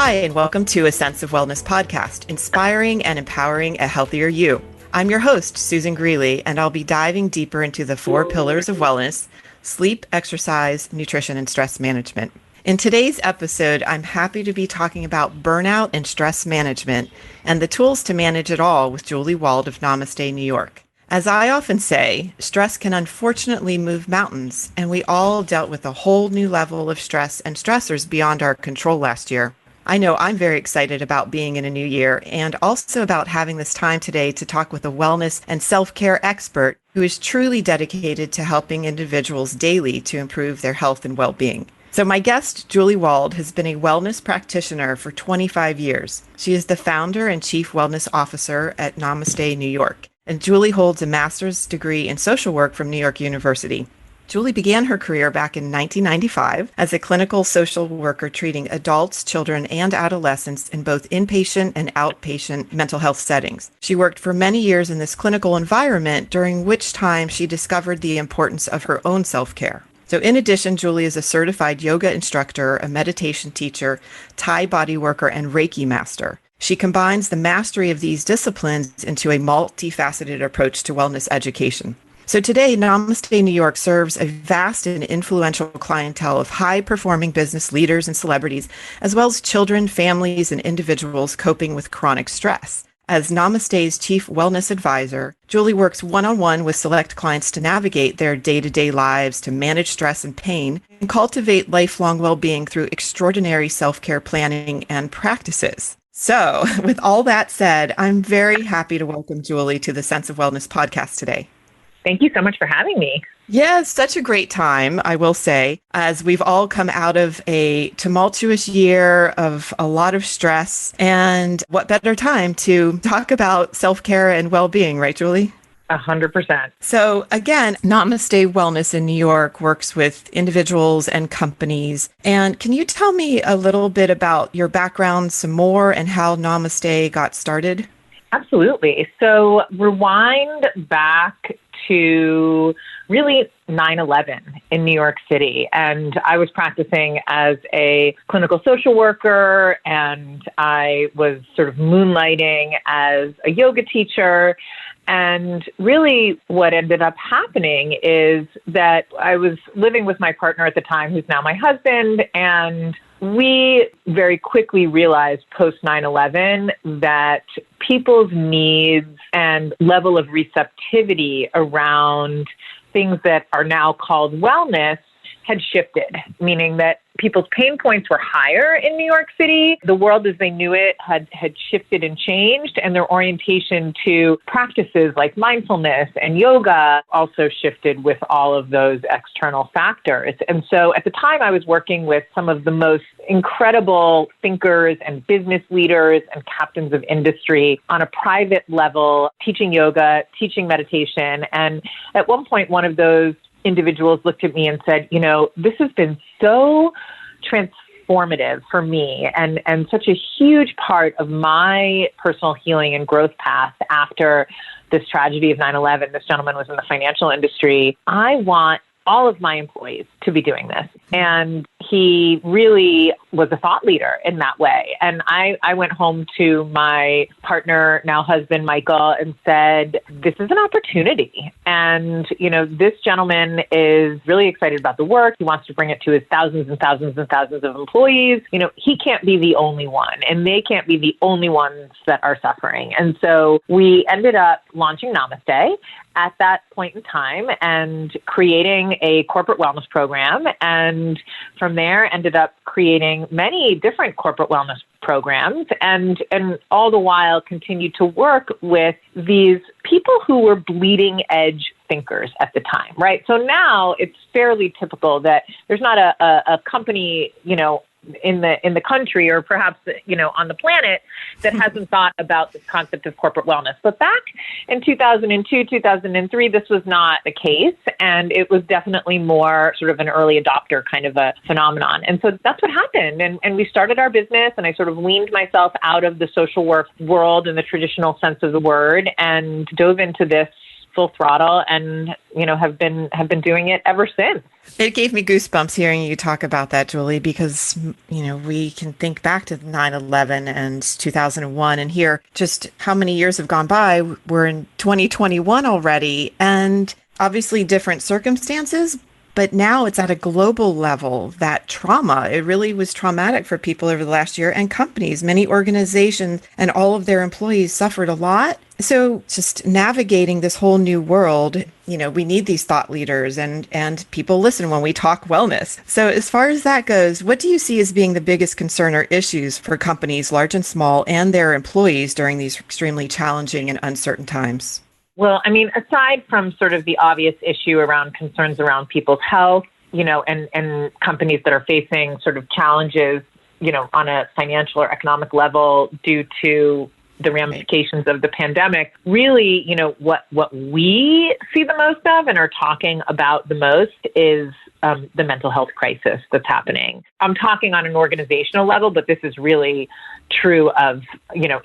Hi, and welcome to A Sense of Wellness podcast, inspiring and empowering a healthier you. I'm your host, Susan Greeley, and I'll be diving deeper into the 4 pillars of wellness: sleep, exercise, nutrition, and stress management. In today's episode, I'm happy to be talking about burnout and stress management and the tools to manage it all with Julie Wald of Namaste, New York. As I often say, stress can unfortunately move mountains, and we all dealt with a whole new level of stress and stressors beyond our control last year. I know I'm very excited about being in a new year and also about having this time today to talk with a wellness and self-care expert who is truly dedicated to helping individuals daily to improve their health and well-being. So my guest, Julie Wald, has been a wellness practitioner for 25 years. She is the founder and chief wellness officer at Namaste, New York. And Julie holds a master's degree in social work from New York University. Julie began her career back in 1995 as a clinical social worker treating adults, children, and adolescents in both inpatient and outpatient mental health settings. She worked for many years in this clinical environment, during which time she discovered the importance of her own self-care. So in addition, Julie is a certified yoga instructor, a meditation teacher, Thai body worker, and Reiki master. She combines the mastery of these disciplines into a multifaceted approach to wellness education. So today, Namaste New York serves a vast and influential clientele of high-performing business leaders and celebrities, as well as children, families, and individuals coping with chronic stress. As Namaste's chief wellness advisor, Julie works one-on-one with select clients to navigate their day-to-day lives, to manage stress and pain, and cultivate lifelong well-being through extraordinary self-care planning and practices. So, with all that said, I'm very happy to welcome Julie to the Sense of Wellness podcast today. Thank you so much for having me. Yeah, it's such a great time, I will say, as we've all come out of a tumultuous year of a lot of stress. And what better time to talk about self-care and well-being, right, Julie? 100%. So again, Namaste Wellness in New York works with individuals and companies. And can you tell me a little bit about your background some more and how Namaste got started? Absolutely. So rewind back to really 9/11 in New York City. And I was practicing as a clinical social worker, and I was sort of moonlighting as a yoga teacher. And really what ended up happening is that I was living with my partner at the time, who's now my husband, and we very quickly realized post 9/11 that people's needs and level of receptivity around things that are now called wellness had shifted, meaning that people's pain points were higher in New York City. The world as they knew it had shifted and changed, and their orientation to practices like mindfulness and yoga also shifted with all of those external factors. And so at the time, I was working with some of the most incredible thinkers and business leaders and captains of industry on a private level, teaching yoga, teaching meditation. And at one point, one of those individuals looked at me and said, you know, this has been so transformative for me and such a huge part of my personal healing and growth path after this tragedy of 9/11. This gentleman was in the financial industry. I want all of my employees to be doing this. And he really was a thought leader in that way. And I went home to my partner, now husband, Michael, and said, this is an opportunity. And, you know, this gentleman is really excited about the work. He wants to bring it to his thousands and thousands and thousands of employees. You know, he can't be the only one, and they can't be the only ones that are suffering. And so we ended up launching Namaste at that point in time and creating a corporate wellness program. And from there ended up creating many different corporate wellness programs and all the while continued to work with these people who were bleeding edge thinkers at the time, right? So now it's fairly typical that there's not a company, you know, in the country or perhaps, you know, on the planet that hasn't thought about this concept of corporate wellness. But back in 2002, 2003, this was not the case. And it was definitely more sort of an early adopter kind of a phenomenon. And so that's what happened. And we started our business, and I sort of weaned myself out of the social work world in the traditional sense of the word and dove into this full throttle and, have been doing it ever since. It gave me goosebumps hearing you talk about that, Julie, because, we can think back to 9/11 and 2001 and hear just how many years have gone by. We're in 2021 already, and obviously different circumstances, but now it's at a global level, that trauma. It really was traumatic for people over the last year, and companies, many organizations and all of their employees suffered a lot. So just navigating this whole new world, we need these thought leaders and people listen when we talk wellness. So as far as that goes, what do you see as being the biggest concern or issues for companies, large and small, and their employees during these extremely challenging and uncertain times? Well, aside from sort of the obvious issue around concerns around people's health, and companies that are facing sort of challenges, on a financial or economic level due to the ramifications of the pandemic, really, what we see the most of and are talking about the most is the mental health crisis that's happening. I'm talking on an organizational level, but this is really true of,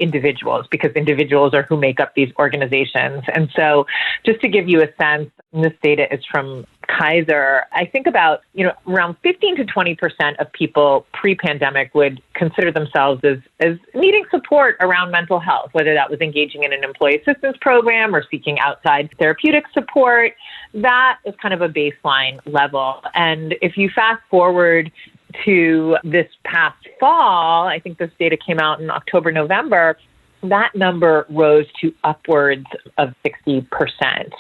individuals, because individuals are who make up these organizations. And so just to give you a sense, and this data is from Kaiser, I think about, around 15 to 20% of people pre-pandemic would consider themselves as needing support around mental health, whether that was engaging in an employee assistance program or seeking outside therapeutic support. That is kind of a baseline level. And if you fast forward to this past fall, I think this data came out in October, November, that number rose to upwards of 60%.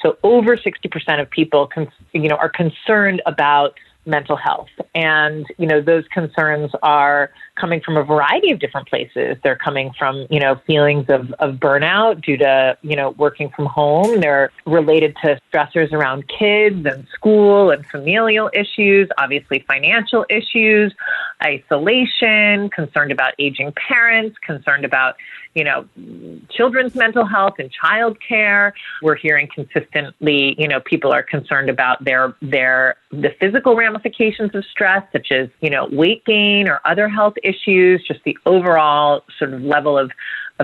So over 60% of people, are concerned about mental health. And, those concerns are coming from a variety of different places. They're coming from, feelings of burnout due to, working from home. They're related to stressors around kids and school and familial issues, obviously financial issues, isolation, concerned about aging parents, concerned about, children's mental health and childcare. We're hearing consistently, people are concerned about the physical ramifications of stress, such as, weight gain or other health issues, just the overall sort of level of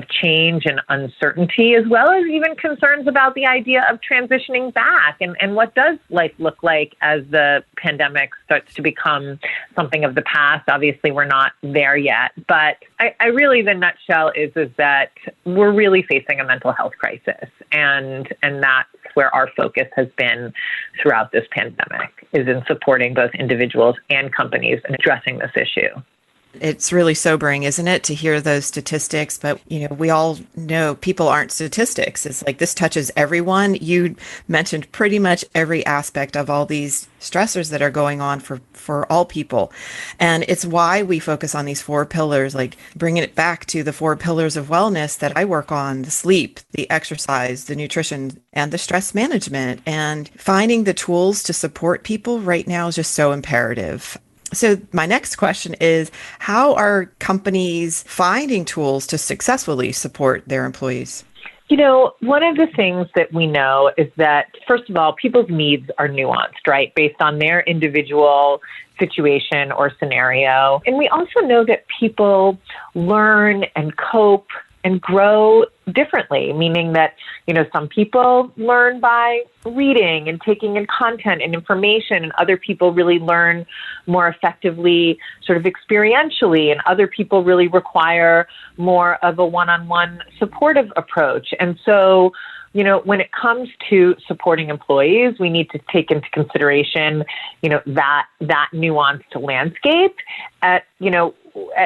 change and uncertainty, as well as even concerns about the idea of transitioning back and what does life look like as the pandemic starts to become something of the past. Obviously, we're not there yet, but I really, the nutshell is that we're really facing a mental health crisis, and that's where our focus has been throughout this pandemic, is in supporting both individuals and companies in addressing this issue. It's really sobering, isn't it, to hear those statistics? But, we all know people aren't statistics. It's like this touches everyone. You mentioned pretty much every aspect of all these stressors that are going on for all people. And it's why we focus on these 4 pillars, like bringing it back to the 4 pillars of wellness that I work on: the sleep, the exercise, the nutrition, and the stress management. And finding the tools to support people right now is just so imperative. So my next question is, how are companies finding tools to successfully support their employees? One of the things that we know is that, first of all, people's needs are nuanced, right, based on their individual situation or scenario. And we also know that people learn and cope and grow differently, meaning that, some people learn by reading and taking in content and information, and other people really learn more effectively sort of experientially, and other people really require more of a one-on-one supportive approach. And so, when it comes to supporting employees, we need to take into consideration, that nuanced landscape. At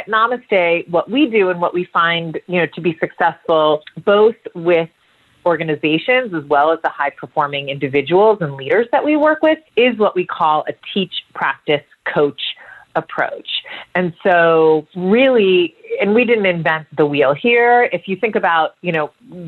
Namaste, what we do and what we find, to be successful, both with organizations as well as the high-performing individuals and leaders that we work with, is what we call a teach, practice, coach approach. And so really, and we didn't invent the wheel here. If you think about,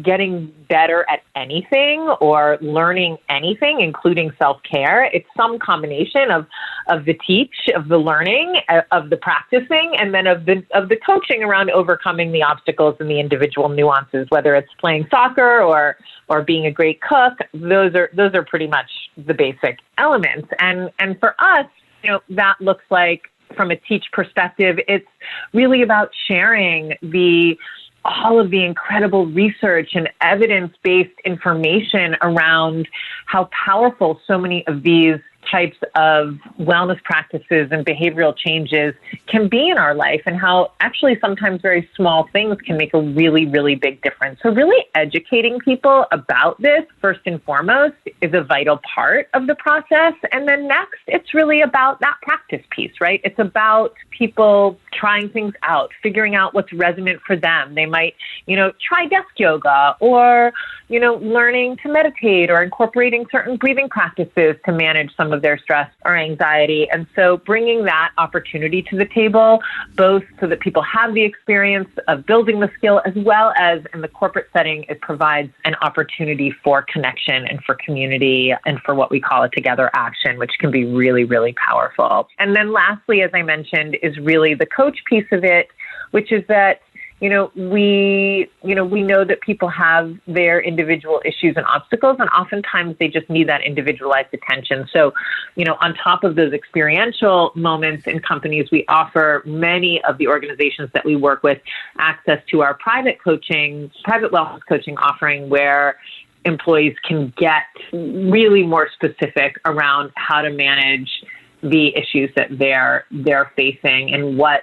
getting better at anything or learning anything, including self-care, it's some combination of the teach, of the learning, of the practicing, and then of the coaching around overcoming the obstacles and the individual nuances, whether it's playing soccer or being a great cook. Those are pretty much the basic elements. And for us, that looks like, from a teach perspective, it's really about sharing the all of the incredible research and evidence-based information around how powerful so many of these types of wellness practices and behavioral changes can be in our life, and how actually sometimes very small things can make a really, really big difference. So really educating people about this, first and foremost, is a vital part of the process. And then next, it's really about that practice piece, right? It's about people trying things out, figuring out what's resonant for them. They might, try desk yoga, or, learning to meditate, or incorporating certain breathing practices to manage some of their stress or anxiety. And so bringing that opportunity to the table, both so that people have the experience of building the skill, as well as in the corporate setting, it provides an opportunity for connection and for community and for what we call a together action, which can be really, really powerful. And then lastly, as I mentioned, is really the coach piece of it, which is that we know that people have their individual issues and obstacles, and oftentimes they just need that individualized attention. So, on top of those experiential moments in companies, we offer many of the organizations that we work with access to our private wellness coaching offering, where employees can get really more specific around how to manage the issues that they're facing, and what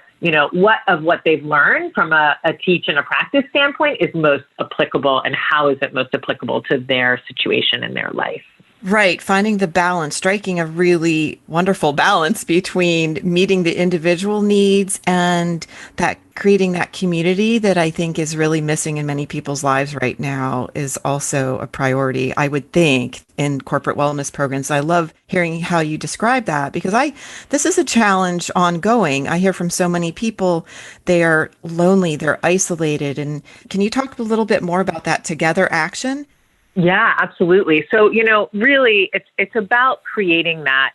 they've learned from a teach and a practice standpoint is most applicable, and how is it most applicable to their situation in their life. Right. Finding the balance, striking a really wonderful balance between meeting the individual needs and that creating that community that I think is really missing in many people's lives right now is also a priority, I would think, in corporate wellness programs. I love hearing how you describe that, because this is a challenge ongoing. I hear from so many people, they are lonely, they're isolated. And can you talk a little bit more about that together action? Yeah, absolutely. So, really it's about creating that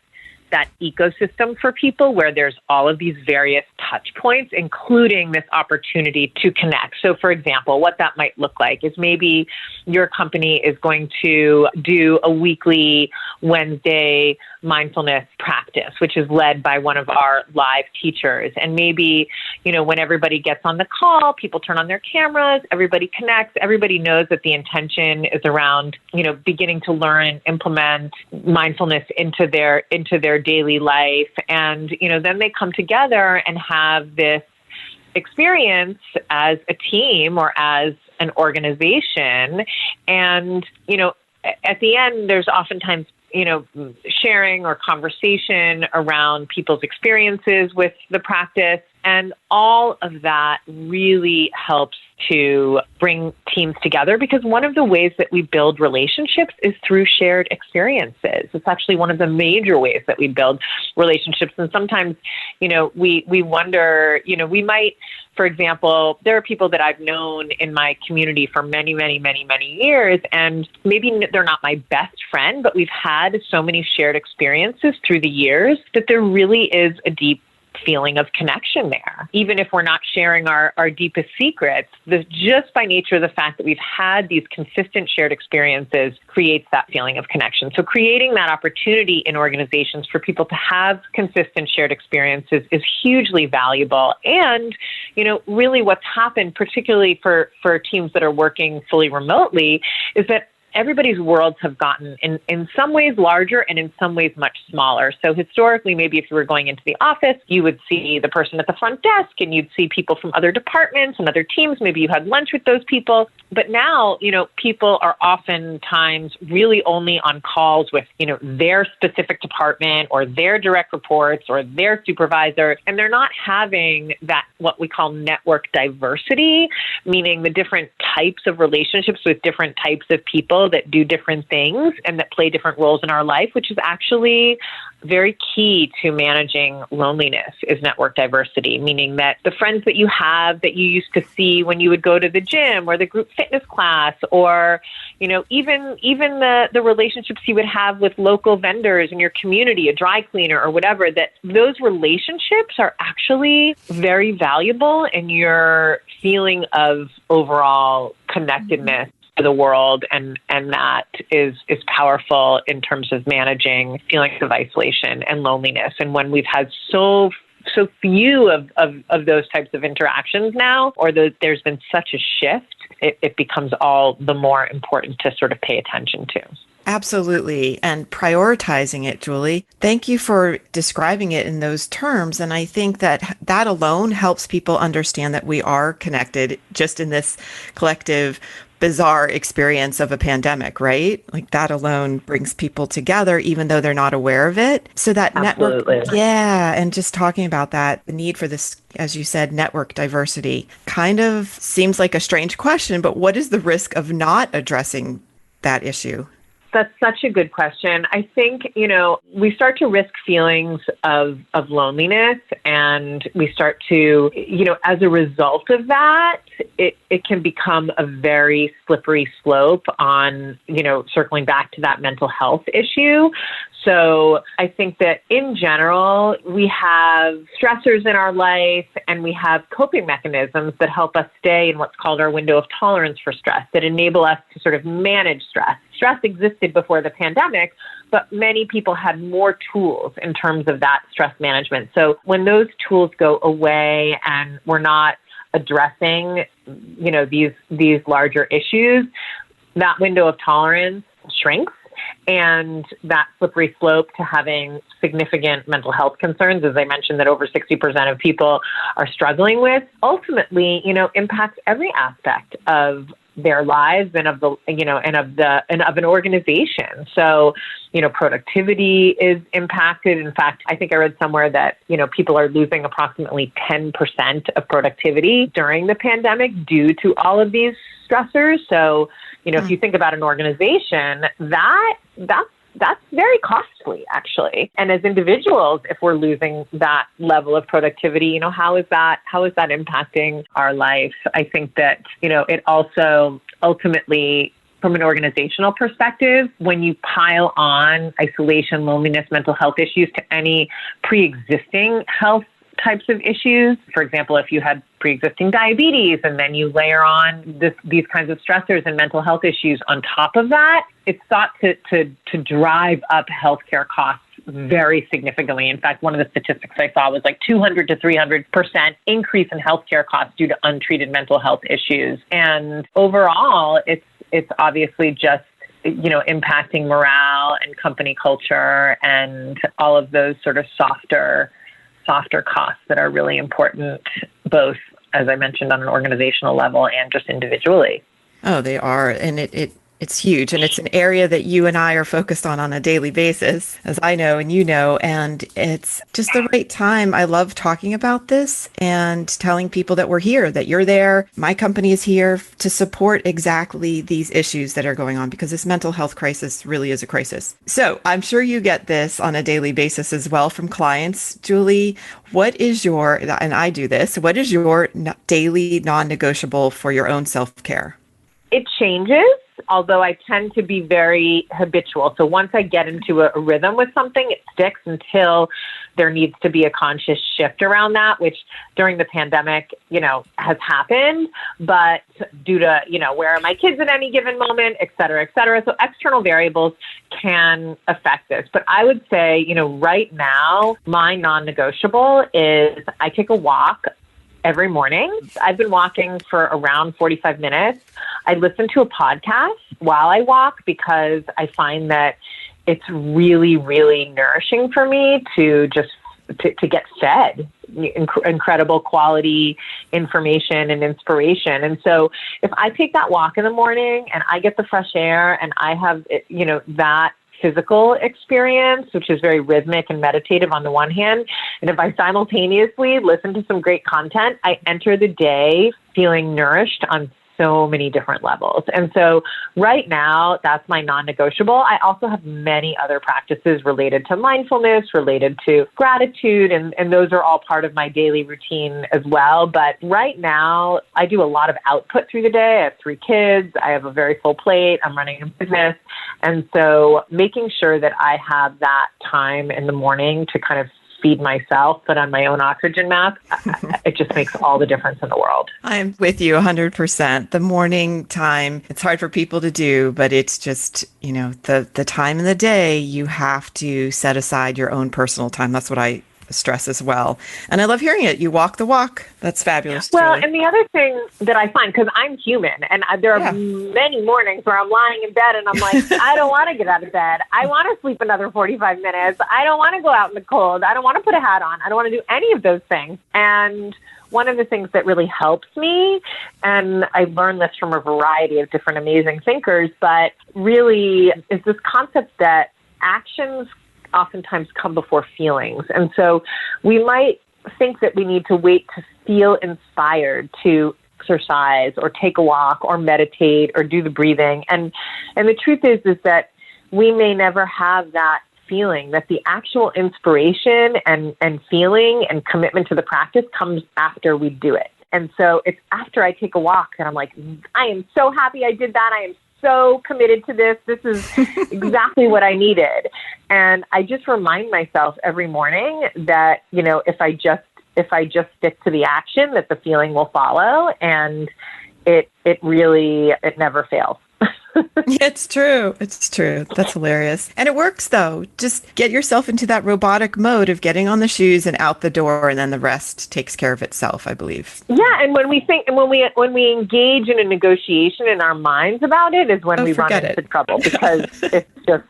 ecosystem for people where there's all of these various touch points, including this opportunity to connect. So for example, what that might look like is maybe your company is going to do a weekly Wednesday mindfulness practice, which is led by one of our live teachers. And maybe, when everybody gets on the call, people turn on their cameras, everybody connects, everybody knows that the intention is around, beginning to learn and implement mindfulness into their daily life. And, then they come together and have this experience as a team or as an organization. And, at the end, there's oftentimes sharing or conversation around people's experiences with the practice. And all of that really helps to bring teams together, because one of the ways that we build relationships is through shared experiences. It's actually one of the major ways that we build relationships. And sometimes, we wonder, we might, for example, there are people that I've known in my community for many, many, many, many years, and maybe they're not my best friend, but we've had so many shared experiences through the years that there really is a deep feeling of connection there. Even if we're not sharing our deepest secrets, just by nature of the fact that we've had these consistent shared experiences creates that feeling of connection. So creating that opportunity in organizations for people to have consistent shared experiences is hugely valuable. And, really what's happened, particularly for teams that are working fully remotely, is that everybody's worlds have gotten in some ways larger and in some ways much smaller. So historically, maybe if you were going into the office, you would see the person at the front desk and you'd see people from other departments and other teams. Maybe you had lunch with those people. But now, people are oftentimes really only on calls with, their specific department or their direct reports or their supervisor. And they're not having that, what we call network diversity, meaning the different types of relationships with different types of people that do different things and that play different roles in our life, which is actually very key to managing loneliness, is network diversity, meaning that the friends that you have that you used to see when you would go to the gym or the group fitness class, or, even the relationships you would have with local vendors in your community, a dry cleaner or whatever, that those relationships are actually very valuable in your feeling of overall connectedness to the world, and that is powerful in terms of managing feelings of isolation and loneliness. And when we've had so so few of those types of interactions now, or there's been such a shift, it becomes all the more important to sort of pay attention to. Absolutely. And prioritizing it, Julie. Thank you for describing it in those terms. And I think that that alone helps people understand that we are connected just in this collective bizarre experience of a pandemic, right? Like that alone brings people together, even though they're not aware of it. So that Absolutely. network, yeah. And just talking about that, the need for this, as you said, network diversity kind of seems like a strange question, but what is the risk of not addressing that issue? That's such a good question. I think, we start to risk feelings of loneliness, and we start to, as a result of that, it can become a very slippery slope on, circling back to that mental health issue. So I think that in general, we have stressors in our life and we have coping mechanisms that help us stay in what's called our window of tolerance for stress, that enable us to sort of manage stress. Stress existed before the pandemic, but many people had more tools in terms of that stress management. So when those tools go away and we're not addressing, these larger issues, that window of tolerance shrinks. And that slippery slope to having significant mental health concerns, as I mentioned, that over 60% of people are struggling with, ultimately, impacts every aspect of their lives and of an organization. So, productivity is impacted. In fact, I think I read somewhere that, people are losing approximately 10% of productivity during the pandemic due to all of these stressors. So, if you think about an organization, that's very costly, actually. And as individuals, if we're losing that level of productivity, how is that impacting our life? I think that, it also ultimately, from an organizational perspective, when you pile on isolation, loneliness, mental health issues to any pre-existing health types of issues. For example, if you had pre-existing diabetes and then you layer on these kinds of stressors and mental health issues on top of that, it's thought to drive up healthcare costs very significantly. In fact, one of the statistics I saw was like 200 to 300% increase in healthcare costs due to untreated mental health issues. And overall, it's obviously just impacting morale and company culture and all of those sort of softer costs that are really important, both, as I mentioned, on an organizational level and just individually. Oh, they are. And it's huge. And it's an area that you and I are focused on a daily basis, as I know and you know. And it's just the right time. I love talking about this and telling people that we're here, that you're there. My company is here to support exactly these issues that are going on, because this mental health crisis really is a crisis. So I'm sure you get this on a daily basis as well from clients. Julie, what is and I do this, what is your daily non-negotiable for your own self-care? It changes, although I tend to be very habitual. So once I get into a rhythm with something, it sticks until there needs to be a conscious shift around that, which during the pandemic, has happened, but due to, where are my kids at any given moment, et cetera, et cetera. So external variables can affect this. But I would say, right now, my non-negotiable is I take a walk every morning. I've been walking for around 45 minutes. I listen to a podcast while I walk because I find that it's really, really nourishing for me to just to get fed incredible quality information and inspiration. And so if I take that walk in the morning and I get the fresh air and I have, that physical experience, which is very rhythmic and meditative on the one hand, and if I simultaneously listen to some great content, I enter the day feeling nourished on so many different levels. And so right now, that's my non-negotiable. I also have many other practices related to mindfulness, related to gratitude, and those are all part of my daily routine as well. But right now, I do a lot of output through the day. I have 3 kids. I have a very full plate. I'm running a business. And so making sure that I have that time in the morning to kind of feed myself, put on my own oxygen mask, it just makes all the difference in the world. I'm with you 100%. The morning time, it's hard for people to do, but it's just, the time in the day, you have to set aside your own personal time. That's what I stress as well. And I love hearing it. You walk the walk. That's fabulous. Well, Julie. and the other thing that I find, because I'm human, and there are many mornings where I'm lying in bed and I'm like, I don't want to get out of bed. I want to sleep another 45 minutes. I don't want to go out in the cold. I don't want to put a hat on. I don't want to do any of those things. And one of the things that really helps me, and I learned this from a variety of different amazing thinkers, but really is this concept that actions oftentimes come before feelings. And so we might think that we need to wait to feel inspired to exercise or take a walk or meditate or do the breathing. And the truth is that we may never have that feeling, that the actual inspiration and feeling and commitment to the practice comes after we do it. And so it's after I take a walk that I'm like, I am so happy I did that. I am so committed to this. This is exactly what I needed. And I just remind myself every morning that, if I just stick to the action, that the feeling will follow, and it never fails. It's true. It's true. That's hilarious. And it works though. Just get yourself into that robotic mode of getting on the shoes and out the door, and then the rest takes care of itself, I believe. Yeah. And when we think, and when we engage in a negotiation in our minds about it is when we run into trouble, because it's just,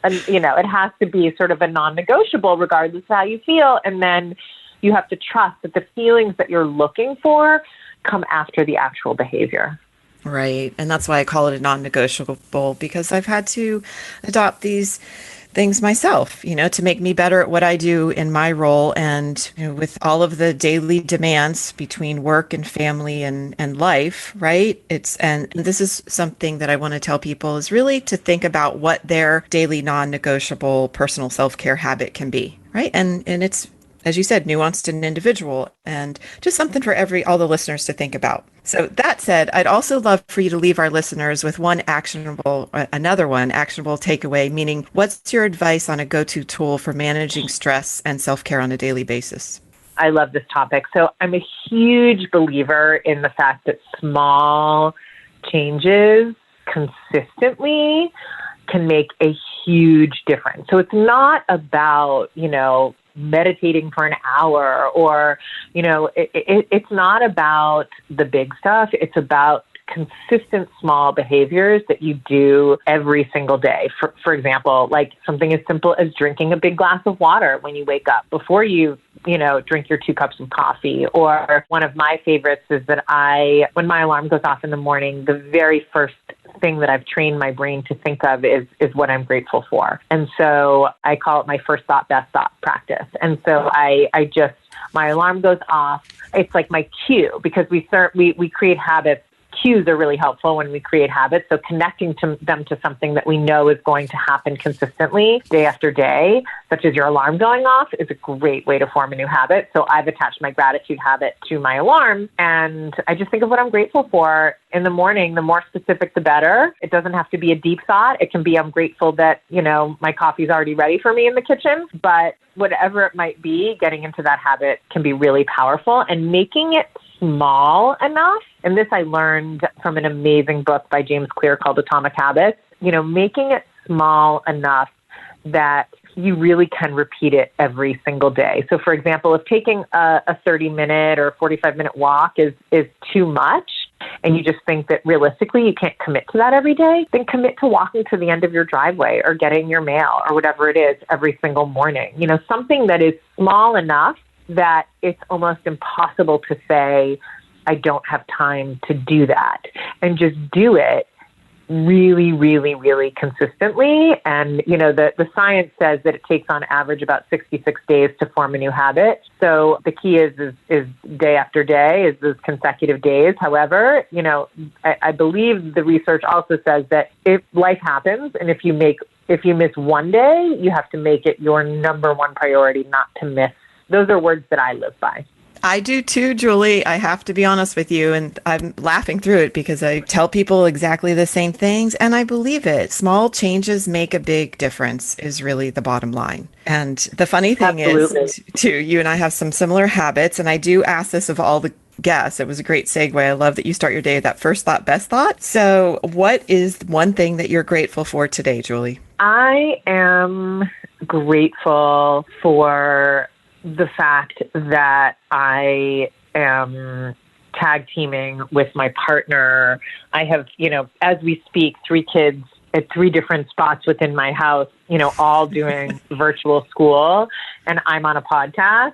it has to be sort of a non-negotiable regardless of how you feel. And then you have to trust that the feelings that you're looking for come after the actual behavior. Right. And that's why I call it a non-negotiable, because I've had to adopt these things myself, to make me better at what I do in my role. And with all of the daily demands between work and family and life, right? And this is something that I want to tell people is really to think about what their daily non-negotiable personal self-care habit can be, right? And it's, as you said, nuanced and individual, and just something for all the listeners to think about. So that said, I'd also love for you to leave our listeners with another actionable takeaway, meaning what's your advice on a go-to tool for managing stress and self-care on a daily basis? I love this topic. So I'm a huge believer in the fact that small changes consistently can make a huge difference. So it's not about, meditating for an hour or, it's not about the big stuff. It's about consistent small behaviors that you do every single day. For example, like something as simple as drinking a big glass of water when you wake up before you drink your 2 cups of coffee. Or one of my favorites is that when my alarm goes off in the morning, the very first thing that I've trained my brain to think of is what I'm grateful for. And so I call it my first thought, best thought practice. And so my alarm goes off. It's like my cue, because we create habits. Cues are really helpful when we create habits. So connecting them to something that we know is going to happen consistently day after day, such as your alarm going off, is a great way to form a new habit. So I've attached my gratitude habit to my alarm, and I just think of what I'm grateful for in the morning. The more specific, the better. It doesn't have to be a deep thought. It can be, I'm grateful that, my coffee's already ready for me in the kitchen. But whatever it might be, getting into that habit can be really powerful, and making it small enough. And this I learned from an amazing book by James Clear called Atomic Habits. Making it small enough that you really can repeat it every single day. So for example, if taking a 30-minute or 45-minute walk is too much, and you just think that realistically you can't commit to that every day, then commit to walking to the end of your driveway or getting your mail or whatever it is every single morning. Something that is small enough that it's almost impossible to say, I don't have time to do that, and just do it really, really, really consistently. And, the science says that it takes on average about 66 days to form a new habit. So the key is day after day, is those consecutive days. However, I believe the research also says that if life happens, and if you miss one day, you have to make it your number one priority not to miss. Those are words that I live by. I do too, Julie. I have to be honest with you, and I'm laughing through it because I tell people exactly the same things, and I believe it. Small changes make a big difference is really the bottom line. And the funny thing is, too, you and I have some similar habits, and I do ask this of all the guests. It was a great segue. I love that you start your day with that first thought, best thought. So what is one thing that you're grateful for today, Julie? I am grateful for the fact that I am tag teaming with my partner. I have, as we speak, 3 kids at 3 different spots within my house, all doing virtual school. And I'm on a podcast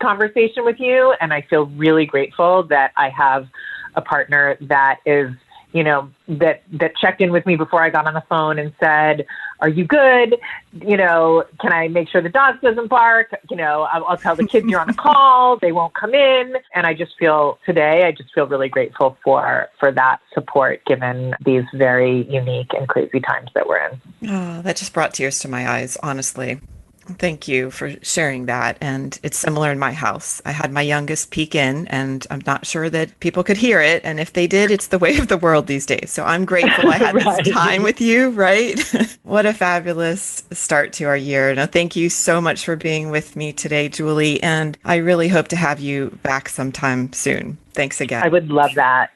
conversation with you. And I feel really grateful that I have a partner that is, that checked in with me before I got on the phone and said, "Are you good? Can I make sure the dog doesn't bark? I'll tell the kids you're on a call. They won't come in." And I just feel really grateful for that support given these very unique and crazy times that we're in. Oh, that just brought tears to my eyes, honestly. Thank you for sharing that. And it's similar in my house. I had my youngest peek in, and I'm not sure that people could hear it. And if they did, it's the way of the world these days. So I'm grateful I had Right. this time with you, right? What a fabulous start to our year. Now, thank you so much for being with me today, Julie. And I really hope to have you back sometime soon. Thanks again. I would love that.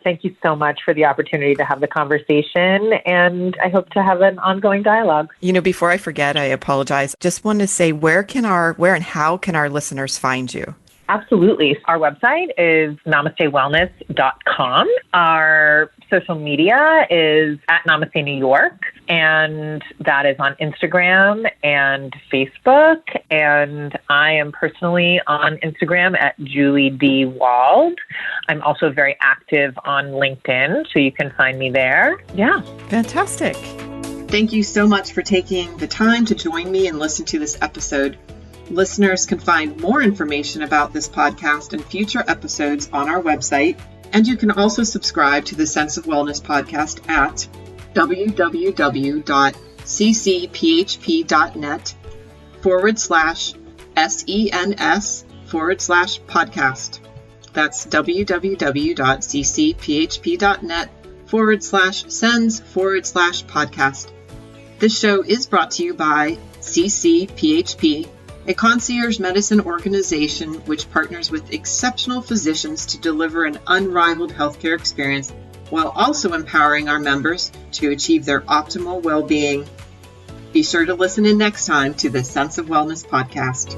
Thank you so much for the opportunity to have the conversation, and I hope to have an ongoing dialogue. Before I forget, I apologize. Just wanted to say, where and how can our listeners find you? Absolutely. Our website is namastewellness.com. Our social media is at Namaste New York, and that is on Instagram and Facebook. And I am personally on Instagram at Julie D. Wald. I'm also very active on LinkedIn, so you can find me there. Yeah. Fantastic. Thank you so much for taking the time to join me and listen to this episode. Listeners can find more information about this podcast and future episodes on our website, and you can also subscribe to the Sense of Wellness podcast at www.ccphp.net/SENS/podcast. That's www.ccphp.net/sens/podcast. This show is brought to you by CCPHP, a concierge medicine organization which partners with exceptional physicians to deliver an unrivaled healthcare experience while also empowering our members to achieve their optimal well-being. Be sure to listen in next time to the Sense of Wellness podcast.